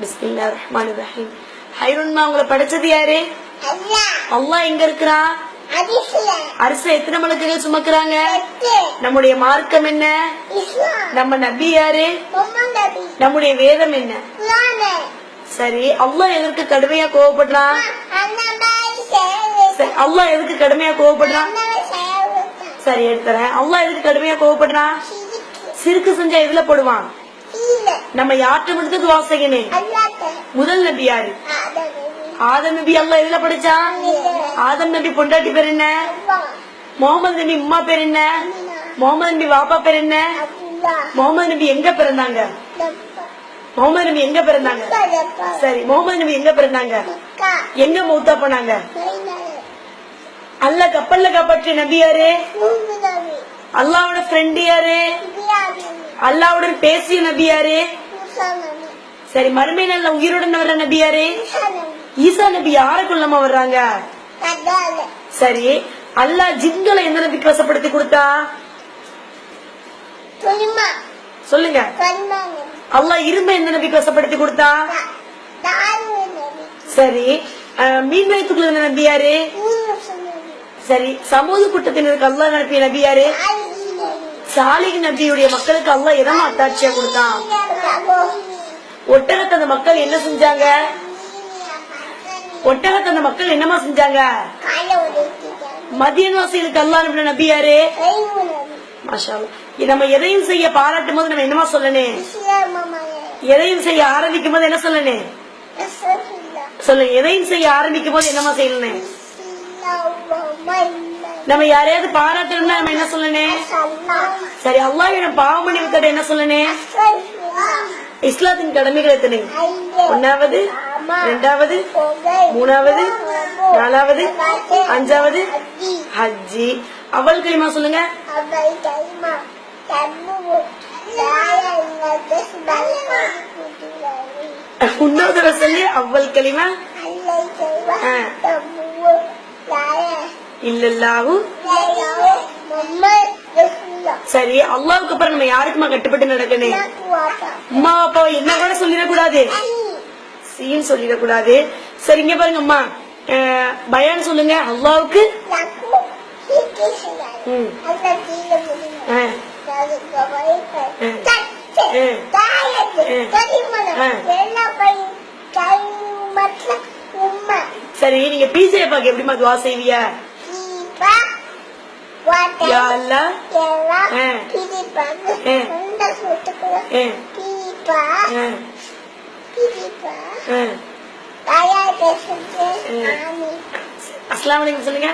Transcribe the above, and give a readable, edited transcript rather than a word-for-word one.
பிஸ்மில்லாஹிர் ரஹ்மானிர் ரஹீம். ஹைருன்மா, உங்களை படைச்சது யாரு? அல்லாஹ். எங்க இருக்கிறா? அரசு எத்தனை மலக்குகள் சுமக்குறாங்க? நம்முடைய மார்க்கம் என்ன? நம்ம நபி யாரு? நம்முடைய வேதம் என்ன? சரி, அல்லாஹ் எதற்கு கடுமையா கோவப்படுறான்? அல்லாஹ் எதுக்கு கடுமையா கோவப்படுறான்? சரி, எடுத்துறேன். அல்லாஹ் எதுக்கு கடுமையா கோவப்படுறான்? சிறுக்கு செஞ்சா எதுல போடுவான்? நம்ம யாற்று முடித்து துவா செய்யணும். முதல் நபி யாரு? ஆதம் நபி. அல்லாஹ் எதுல படிச்சா? ஆதம் நபி பொண்டாட்டி பேர் என்ன? முகமது நபி உம்மா பேர் என்ன? முகமது நபி வாப்பா பேர் என்ன? முகமது நபி எங்க பிறந்தாங்க? முகமது நபி எங்க பிறந்தாங்க? சரி, முகமது நபி எங்க பிறந்தாங்க? எங்க மௌத்தா போனாங்க? அல்லாஹ் கப்பல்ல காப்பாற்றிய நபி யாரு? அல்லாவோட ஃப்ரெண்ட் யாரு? அல்லாவுடன் பேசிய நபி யாரு? சரி, மறுமை நாள்ல உயிருடன் வர்ற நபி யாரு? ஈசா நபி. யார கொள்ளமா வர்றாங்க? சரி, அல்லாஹ் ஜின்களை எந்த நபிக்கு வசப்படுத்தி கொடுத்தா? சொல்லுங்க. அல்லாஹ் இரும்பை எந்த நபிக்கு வசப்படுத்தி கொடுத்தா? சரி, மீன் வயிற்றுக்குள்ள இருந்த நபி யாரு? சரி, சமூக கூட்டத்தினருக்கு அல்லாஹ் அனுப்பிய நபி யாரு? சாலிஹ் நபியுடைய மக்களுக்கு அல்லாஹ் எதமா அத்தாட்சியா கொடுத்தான்? ஒட்டகத்தை அந்த மக்கள் என்ன செஞ்சாங்க? ஒட்டகத்தை அந்த மக்கள் என்னமா செஞ்சாங்க? மதியன் வாசிகளுக்கு அல்லாஹ் அனுப்பின நபி யாரு? மாஷா அல்லாஹ். நம்ம எதையும் செய்ய பாராட்டும் போது நம்ம என்னமா சொல்லணும்? எதையும் செய்ய ஆரம்பிக்கும் போது என்ன சொல்லணும்? சொல்லுங்க. எதையும் செய்ய ஆரம்பிக்கும் போது என்னமா செய்யணும்? நம்ம யாரையாவது பாராட்டணும்னா நம்ம என்ன சொல்லணும்? சரி, அல்லாஹ்விடம் பாவம் மன்னிப்பு என்ன சொல்லணும்? இஸ்லாத்தின் கடமைகள் எத்தனை? 1வது, 2வது, 3வது, 4வது, 5வது ஹஜ்ஜி. அவ்வல் கலிமா சொல்லுங்க. உன்னோட சொல்லி அவ்வல் கலிமா இல்லல்லாஹு. சரி, அல்லாஹ்வுக்கு அப்புறம் நம்ம யாருக்குமா கட்டுப்பட்டு நடக்கணும்? அம்மா அப்பா என்ன கூட சொல்லிடக்கூடாது, சீன் சொல்லிடக்கூடாது. சரி, இங்க பாருங்க அம்மா, பயான் சொல்லுங்க. அல்லாஹ்வுக்கு சரி, நீங்க பிஜே பாக்க எப்படிமா துவா செய்வீங்க? யா அல்லாஹ் அஸ்ஸலாமு அலைக்கும் சொல்லுங்க.